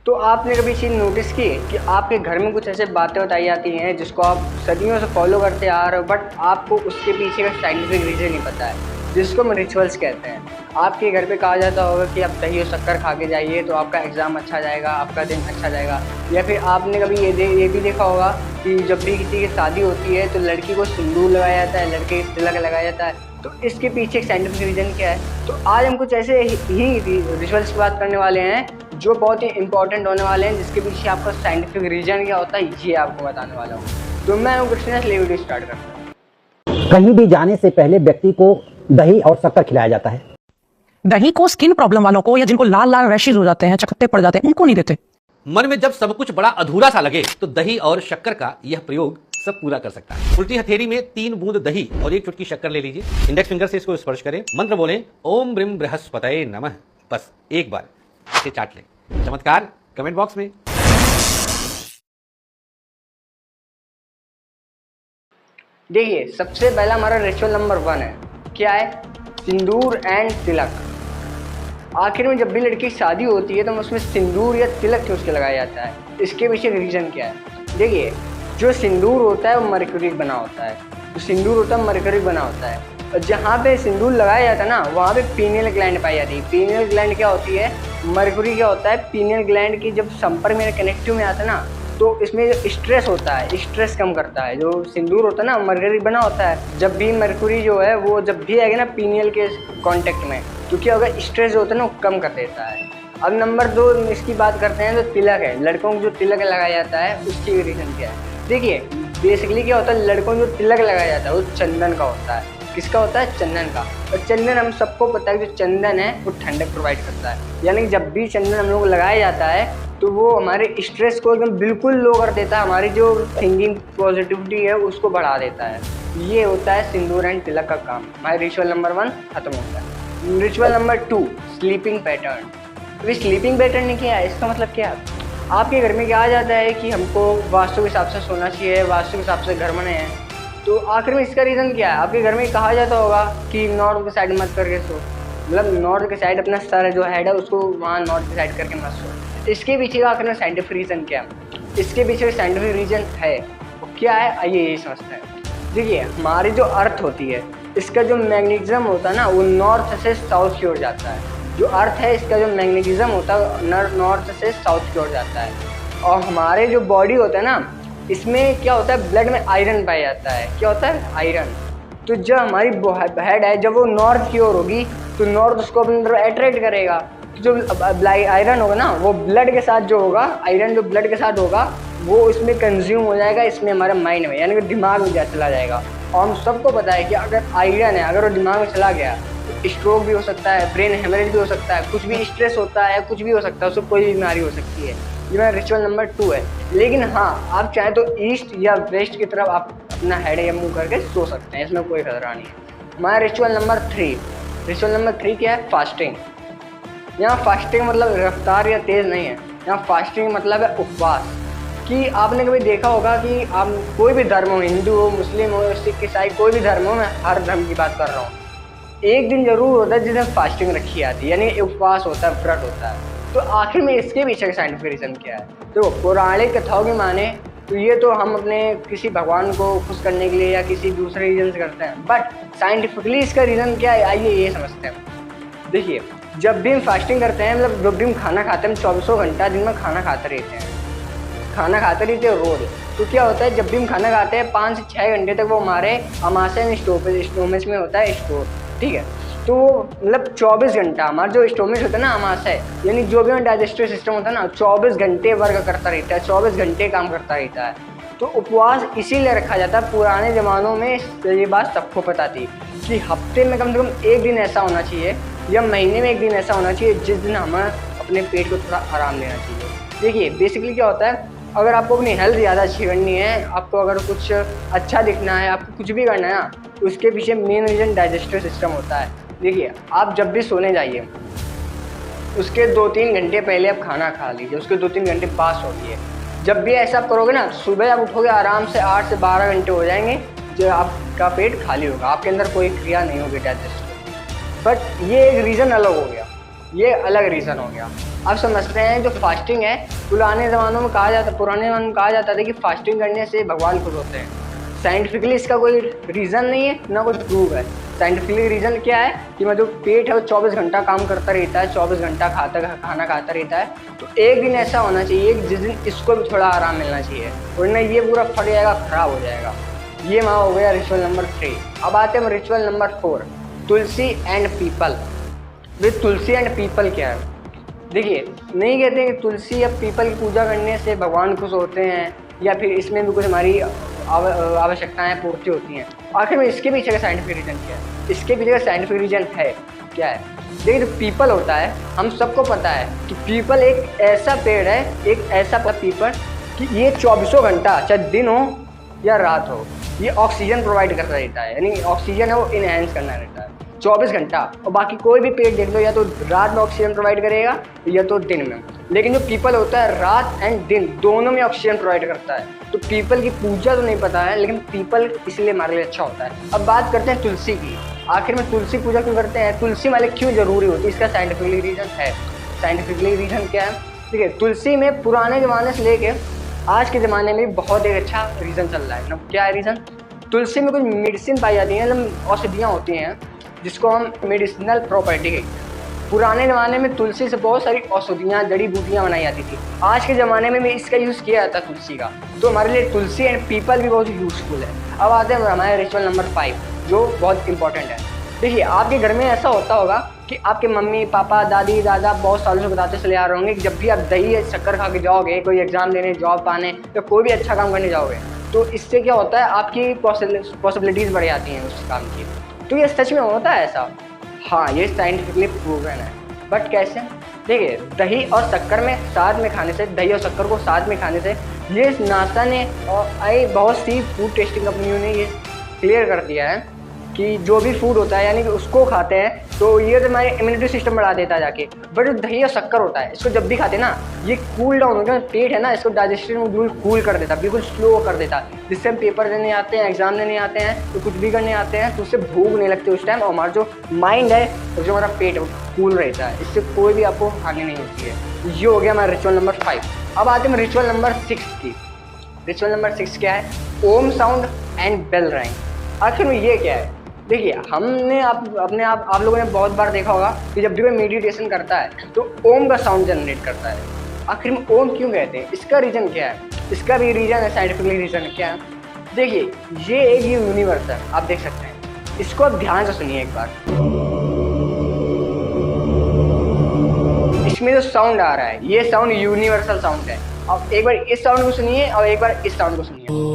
तो आपने कभी चीज़ नोटिस की कि आपके घर में कुछ ऐसे बातें बताई जाती हैं जिसको आप सदियों से फॉलो करते आ रहे हो, बट आपको उसके पीछे का साइंटिफिक रीज़न नहीं पता है, जिसको हम रिचुअल्स कहते हैं। आपके घर पे कहा जाता होगा कि आप दही और शक्कर खा के जाइए तो आपका एग्ज़ाम अच्छा जाएगा, आपका दिन अच्छा जाएगा। या फिर आपने कभी ये भी देखा होगा कि जब भी किसी की शादी होती है तो लड़की को सिंदूर लगाया जाता है, लड़के को तिलक लगाया जाता है। तो इसके पीछे एक साइंटिफिक रीज़न क्या है? तो आज हम कुछ ऐसे ही रिचुअल्स की बात करने वाले हैं जो बहुत ही इंपॉर्टेंट होने वाले हैं, जिसके पीछे आपका साइंटिफिक रीजन क्या होता है ये आपको बताने वाला हूँ। तो मैं हूँ कृष्णा, इसलिए वीडियो स्टार्ट करता हूँ। कहीं भी जाने से पहले व्यक्ति को दही और शक्कर खिलाया जाता है। दही को स्किन प्रॉब्लम वालों को, या जिनको लाल लाल रैशेज हो जाते हैं, चकत्ते पड़ जाते हैं, उनको नहीं देते। मन में जब सब कुछ बड़ा अधूरा सा लगे तो दही और शक्कर का यह प्रयोग सब पूरा कर सकता है। उल्टी हथेली में 3 बूंद दही और 1 चुटकी शक्कर ले लीजिए। इंडेक्स फिंगर से इसको स्पर्श करें, मंत्र बोलें ओम ब्रीम बृहस्पतये नमः। बस एक बार इसे चाट लें। चमत्कार कमेंट बॉक्स में। देखिए, सबसे पहला हमारा रिचुअल नंबर 1 है, क्या है? सिंदूर एंड तिलक। आखिर में जब भी लड़की की शादी होती है तो उसमें सिंदूर या तिलक क्यों उसके लगाया जाता है? इसके पीछे रीज़न क्या है? देखिए, जो सिंदूर होता है वो मरकरी बना होता है, जो सिंदूर होता है मरकरी बना होता है। और जहाँ पे सिंदूर लगाया जाता है ना, वहाँ पे पीनियल ग्लैंड पाई जाती है। पीनियल ग्लैंड क्या होती है? मरकरी क्या होता है? पीनियल ग्लैंड की जब संपर्क में कनेक्टिव में आता है ना, तो इसमें जो स्ट्रेस होता है, स्ट्रेस कम करता है। जो सिंदूर होता है ना, मरकरी बना होता है। जब भी मरकरी जो है वो जब भी आएगा ना पीनियल के कांटेक्ट में, तो क्या होगा? स्ट्रेस जो होता है ना वो कम कर देता है। अब नंबर 2 इसकी बात करते हैं, तो तिलक है। लड़कों को जो तिलक लगाया जाता है उसकी रीज़न क्या है? देखिए, बेसिकली क्या होता है, लड़कों को जो तिलक लगाया जाता है वो चंदन का होता है। किसका होता है? चंदन का। और चंदन हम सबको पता है कि जो चंदन है वो ठंडक प्रोवाइड करता है। यानी कि जब भी चंदन हम लोग को लगाया जाता है तो वो हमारे स्ट्रेस को एकदम बिल्कुल लो कर देता है, हमारी जो थिंकिंग पॉजिटिविटी है उसको बढ़ा देता है। ये होता है सिंदूर एंड तिलक का काम। हमारे रिचुअल नंबर 1 खत्म होता है। Ritual number 2, sleeping pattern. तो स्लीपिंग पैटर्न क्या है? इसका मतलब क्या है? आपके घर में क्या आ जाता है कि हमको वास्तु के हिसाब से सोना चाहिए, वास्तु के हिसाब से घर बने हैं, तो आखिर में इसका रीज़न क्या है? आपके घर में कहा जाता होगा कि नॉर्थ के साइड मत करके सो, मतलब नॉर्थ के साइड अपना सर जो हेड है उसको वहाँ नॉर्थ के साइड करके मत सो। इसके पीछे का आखिर में साइंटिफिक रीज़न क्या है? इसके पीछे साइंटिफिक रीज़न है वो क्या है, आइए यही समझते हैं। देखिए, हमारी जो अर्थ होती है इसका जो मैग्नेटिज्म होता है ना वो नॉर्थ से साउथ की ओर जाता है। जो अर्थ है इसका जो मैग्नेटिज्म होता है नॉर्थ से साउथ की ओर जाता है। और हमारे जो बॉडी होता है ना, इसमें क्या होता है? ब्लड में आयरन पाया जाता है। क्या होता है? आयरन। तो जब हमारी हेड है जब वो नॉर्थ की ओर होगी तो नॉर्थ उसको अपने अंदर अट्रैक्ट करेगा। तो जो आयरन होगा ना वो ब्लड के साथ जो होगा, आयरन जो ब्लड के साथ होगा वो इसमें कंज्यूम हो जाएगा, इसमें हमारे माइंड में यानी कि दिमाग में चला जाएगा। और हम सबको पता है कि अगर आयरन है, अगर वो दिमाग में चला गया तो स्ट्रोक भी हो सकता है, ब्रेन हेमरेज भी हो सकता है, कुछ भी स्ट्रेस होता है, कुछ भी हो सकता है, उसको कोई भी बीमारी हो सकती है। ये मेरा रिचुअल नंबर 2 है। लेकिन हाँ, आप चाहे तो ईस्ट या वेस्ट की तरफ आप अपना हेड या मुँह करके सो सकते हैं, इसमें कोई खतरा नहीं है। हमारा रिचुअल नंबर 3, रिचुअल नंबर 3 क्या है? फास्टिंग। यहाँ फास्टिंग मतलब रफ्तार या तेज़ नहीं है, यहाँ फास्टिंग मतलब है उपवास। कि आपने कभी देखा होगा कि आप कोई भी धर्म हो, हिंदू हो, मुस्लिम हो, सिख, ईसाई, कोई भी धर्म हो, मैं हर धर्म की बात कर रहा हूँ, एक दिन जरूर होता है जिस दिन फास्टिंग रखी जाती है, यानी उपवास होता है, व्रत होता है। तो आखिर में इसके पीछे का साइंटिफिक रीज़न क्या है? तो पौराणिक कथाओं की माने तो ये तो हम अपने किसी भगवान को खुश करने के लिए या किसी दूसरे रीज़न से करते हैं, बट साइंटिफिकली इसका रीज़न क्या है आइए ये समझते हैं। देखिए, जब भी हम फास्टिंग करते हैं, मतलब जब भी हम खाना खाते हैं, हम 24 घंटा दिन में खाना खाते रहते हैं, खाते रहते हैं रोज़। तो क्या होता है, जब भी हम खाना खाते हैं 5 से 6 घंटे तक वो हमारे अमाशय स्टोमेज में होता है स्टोर, ठीक है। तो मतलब 24 घंटा हमारा जो स्टोमेज होता है ना, अमाशय यानी जो भी डाइजेस्टिव सिस्टम होता है ना, 24 घंटे वर्क करता रहता है, 24 घंटे काम करता रहता है। तो उपवास इसीलिए रखा जाता है। पुराने ज़मानों में ये बात सबको पता थी कि हफ्ते में कम से कम एक दिन ऐसा होना चाहिए या महीने में एक दिन ऐसा होना चाहिए जिस दिन हमें अपने पेट को थोड़ा आराम देना चाहिए। देखिए, बेसिकली क्या होता है, अगर आपको अपनी हेल्थ ज़्यादा अच्छी करनी है, आपको अगर कुछ अच्छा दिखना है, आपको कुछ भी करना है ना, तो उसके पीछे मेन रीज़न डाइजेस्टिव सिस्टम होता है। देखिए, आप जब भी सोने जाइए उसके 2-3 घंटे पहले आप खाना खा लीजिए, उसके 2-3 घंटे बाद सोइए। जब भी ऐसा आप करोगे ना, सुबह आप उठोगे आराम से 8 से 12 घंटे हो जाएंगे जो आपका पेट खाली होगा, आपके अंदर कोई क्रिया नहीं होगी डाइजेस्टिव। बट ये एक रीज़न अलग हो गया। ये अलग रीज़न हो गया। अब समझते हैं जो फास्टिंग है, पुराने ज़माने में कहा जाता था कि फास्टिंग करने से भगवान खुश होते हैं। साइंटिफिकली इसका कोई रीज़न नहीं है, ना कोई प्रूव है। साइंटिफिकली रीज़न क्या है कि जो पेट है वो 24 घंटा काम करता रहता है, 24 घंटा खाना खाता रहता है। तो एक दिन ऐसा होना चाहिए जिस दिन इसको भी थोड़ा आराम मिलना चाहिए, वरना ये पूरा फट जाएगा, ख़राब हो जाएगा। ये वहाँ हो गया रिचुअल नंबर 3। अब आते हैं ritual number 4, Tulsi and people. Way Tulsi and people क्या है? देखिए, नहीं कहते हैं कि तुलसी या पीपल की पूजा करने से भगवान खुश होते हैं या फिर इसमें भी कुछ हमारी आवश्यकताएं पूर्ति होती हैं। आखिर में इसके पीछे का साइंटिफिक रीज़न क्या है? इसके पीछे का साइंटिफिक रीज़न है क्या है? देखिए, जो पीपल होता है, हम सबको पता है कि पीपल एक ऐसा पेड़ है, एक ऐसा पीपल कि ये 24 घंटा, चाहे दिन हो या रात हो, ये ऑक्सीजन प्रोवाइड करता रहता है। यानी ऑक्सीजन है वो इनहेंस करना रहता है 24 घंटा। और बाकी कोई भी पेड़ देख लो, या तो रात में ऑक्सीजन प्रोवाइड करेगा या तो दिन में। लेकिन जो पीपल होता है रात एंड दिन दोनों में ऑक्सीजन प्रोवाइड करता है। तो पीपल की पूजा तो नहीं पता है, लेकिन पीपल इसलिए हमारे लिए अच्छा होता है। अब बात करते हैं तुलसी की। आखिर में तुलसी पूजा क्यों करते हैं? तुलसी वाले क्यों जरूरी होती है? इसका साइंटिफिकली रीज़न है। साइंटिफिकली रीज़न क्या है? ठीक है, तुलसी में पुराने ज़माने से लेके आज के ज़माने में बहुत एक अच्छा रीज़न चल रहा है ना। क्या है रीज़न? तुलसी में कुछ मेडिसिन पाई जाती हैं, मतलब औषधियाँ होती हैं जिसको हम मेडिसिनल प्रॉपर्टी कहते हैं। पुराने ज़माने में तुलसी से बहुत सारी औषधियाँ, जड़ी बूटियाँ बनाई जाती थी। आज के ज़माने में भी इसका यूज़ किया जाता है तुलसी का। तो हमारे लिए तुलसी एंड पीपल भी बहुत यूज़फुल है। अब आते हैं हमारे रिचुअल नंबर 5, जो बहुत इंपॉर्टेंट है। देखिए, आपके घर में ऐसा होता होगा कि आपके मम्मी पापा दादी दादा बहुत सालों से बताते चले आ रहे होंगे कि जब भी आप दही या शक्कर खा के जाओगे कोई एग्ज़ाम देने, जॉब पाने या कोई भी अच्छा काम करने जाओगे, तो इससे क्या होता है, आपकी पॉसिबिलिटीज़ बढ़ जाती हैं उस काम की। तो ये सच में होता है ऐसा? हाँ, ये साइंटिफिकली प्रूवन है। बट कैसे? देखिए, दही और शक्कर में साथ में खाने से, दही और शक्कर को साथ में खाने से, ये नासा ने और बहुत सी फूड टेस्टिंग कंपनियों ने ये क्लियर कर दिया है कि जो भी फूड होता है यानी कि उसको खाते हैं तो ये तो हमारे इम्यूनिटी सिस्टम बढ़ा देता है जाके। बट जो दही और शक्कर होता है, इसको जब भी खाते हैं ना, ये कूल डाउन होता है, पेट है ना, इसको डाइजेशन में बिल्कुल कूल कर देता है, बिल्कुल स्लो कर देता है, जिससे हम पेपर देने आते हैं, एग्जाम देने आते हैं, तो कुछ भी करने आते हैं तो उससे भूख नहीं लगती उस टाइम, और हमारा जो माइंड है और जो हमारा पेट है वो कूल रहता है। इससे कोई भी आपको हानि नहीं होती है। ये हो गया हमारा रिचुअल नंबर 5। अब आते हैं रिचुअल नंबर 6 की। रिचुअल नंबर 6 क्या है? ओम साउंड एंड बेल राइंग। आखिर में ये क्या है? देखिए, हमने आप लोगों ने बहुत बार देखा होगा कि जब भी कोई मेडिटेशन करता है तो ओम का साउंड जनरेट करता है। आखिर में ओम क्यों कहते हैं? इसका रीज़न क्या है? इसका भी रीज़न है, साइंटिफिकली रीज़न है। क्या है? देखिए, ये एक यूनिवर्स है, आप देख सकते हैं। इसको आप ध्यान से सुनिए एक बार। इसमें जो साउंड आ रहा है, ये साउंड यूनिवर्सल साउंड है। अब एक बार इस साउंड को सुनिए और एक बार इस साउंड को सुनिए।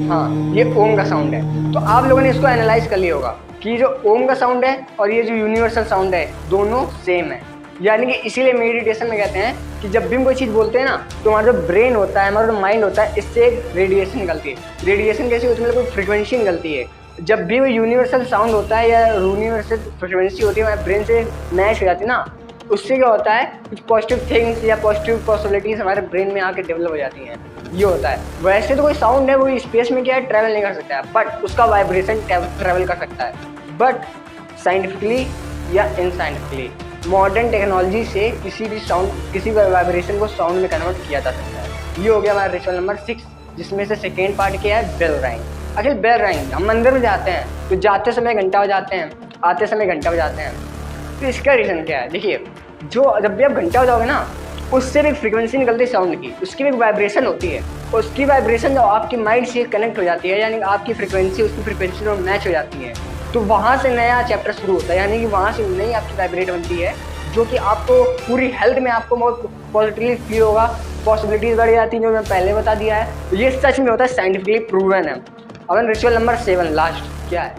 हाँ, ये ओम का साउंड है। तो आप लोगों ने इसको एनालाइज कर लिया होगा कि जो ओम का साउंड है और ये जो यूनिवर्सल साउंड है, दोनों सेम है। यानी कि इसीलिए मेडिटेशन में कहते हैं कि जब भी हम कोई चीज़ बोलते हैं ना, तो हमारा जो ब्रेन होता है, हमारा जो माइंड होता है, इससे एक रेडिएशन निकलती है। रेडिएशन कैसी होती है? मतलब कोई फ्रिक्वेंसी निकलती है। जब भी वो यूनिवर्सल साउंड होता है या यूनिवर्सल फ्रिक्वेंसी होती है, हमारे ब्रेन से मैच हो जाती है ना, उससे क्या होता है, कुछ पॉजिटिव थिंग्स या पॉजिटिव पॉसिबिलिटीज़ हमारे ब्रेन में आके डेवलप हो जाती हैं। ये होता है। वैसे तो कोई साउंड है वो स्पेस में क्या है, ट्रैवल नहीं कर सकता है, बट उसका वाइब्रेशन ट्रैवल कर सकता है। बट साइंटिफिकली या इनसाइंटिफिकली मॉडर्न टेक्नोलॉजी से किसी भी साउंड, किसी भी वाइब्रेशन को साउंड में कन्वर्ट किया जा सकता है। ये हो गया हमारा रिचुअल नंबर 6, जिसमें से सेकेंड पार्ट क्या है? बेल राइंग। आखिर बेल राइंग, हम मंदिर में जाते हैं तो जाते समय घंटा बजाते हैं, आते समय घंटा बजाते हैं। तो इसका रीज़न क्या है? देखिए, जो जब भी आप घंटा बजाओगे ना, उससे भी फ्रिक्वेंसी निकलती है साउंड की, उसकी भी वाइब्रेशन होती है। उसकी वाइब्रेशन जो आपकी माइंड से कनेक्ट हो जाती है, यानी आपकी फ्रिक्वेंसी उसकी फ्रिक्वेंसी में मैच हो जाती है, तो वहाँ से नया चैप्टर शुरू होता है। यानी कि वहाँ से नई आपकी वाइब्रेट बनती है, जो कि आपको पूरी हेल्थ में आपको बहुत पॉजिटिवली फील होगा, पॉसिबिलिटीज़ बढ़ जाती हैं, जो मैं पहले बता दिया है। ये सच में होता है, साइंटिफिकली प्रूवन है। अब रिचुअल नंबर 7 लास्ट क्या है?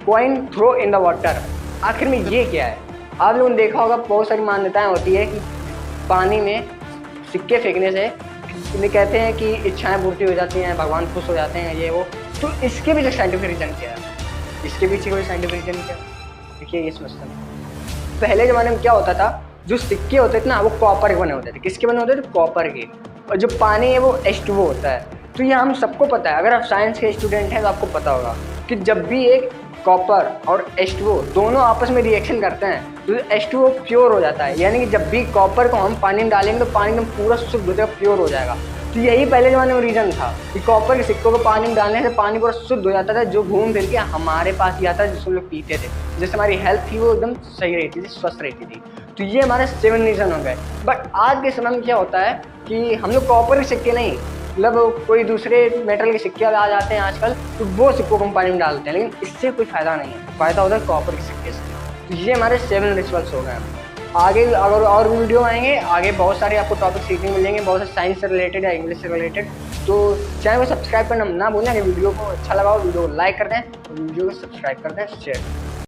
Coin throw in the water. आखिर में ये क्या है? आप लोगों ने देखा होगा, बहुत सारी मान्यताएं होती है कि पानी में सिक्के फेंकने से इन्हें कहते हैं कि इच्छाएं पूर्ति हो जाती हैं, भगवान खुश हो जाते हैं, ये वो। तो इसके पीछे साइंटिफिक रीजन क्या है? इसके पीछे कोई साइंटिफिक रीजन क्या है? देखिए, ये समझते हैं। पहले ज़माने में क्या होता था, जो सिक्के होते थे ना, वो कॉपर के बने होते थे। किसके बने होते थे? कॉपर के। और जो पानी है वो H2O होता है। तो ये हम सबको पता है, अगर आप साइंस के स्टूडेंट हैं तो आपको पता होगा कि जब भी एक कॉपर और H2O दोनों आपस में रिएक्शन करते हैं तो H2O प्योर हो जाता है। यानी कि जब भी कॉपर को हम पानी में डालेंगे तो पानी एकदम पूरा शुद्ध हो जाएगा, प्योर हो जाएगा। तो यही पहले ज़माने में रीज़न था कि कॉपर के सिक्कों को पानी में डालने से पानी पूरा शुद्ध हो जाता था, जो घूम फिर के हमारे पास ही आता था, जिसको लोग पीते थे, जिससे हमारी हेल्थ थी वो एकदम सही रहती थी, स्वस्थ रहती थी। तो ये हमारे 7 रीज़न हो गए। बट आज के समय में क्या होता है कि हम लोग कॉपर के सिक्के नहीं, मतलब कोई दूसरे मेटल के सिक्के आ जाते हैं आजकल, तो वो सिक्कों को हम पानी में डालते हैं, लेकिन इससे कोई फ़ायदा नहीं है। फ़ायदा होता है कॉपर के सिक्के से। तो ये हमारे 7 रिचुअल्स हो गए। आगे अगर और भी वीडियो आएंगे, आगे बहुत सारे आपको टॉपिक सीखने मिलेंगे, बहुत सारे साइंस से रिलेटेड या इंग्लिश से रिलेटेड। तो चैनल को सब्सक्राइब करना ना भूलें। अगर वीडियो को अच्छा लगा हो वीडियो को लाइक कर दें, वीडियो को सब्सक्राइब कर दें, शेयर करें।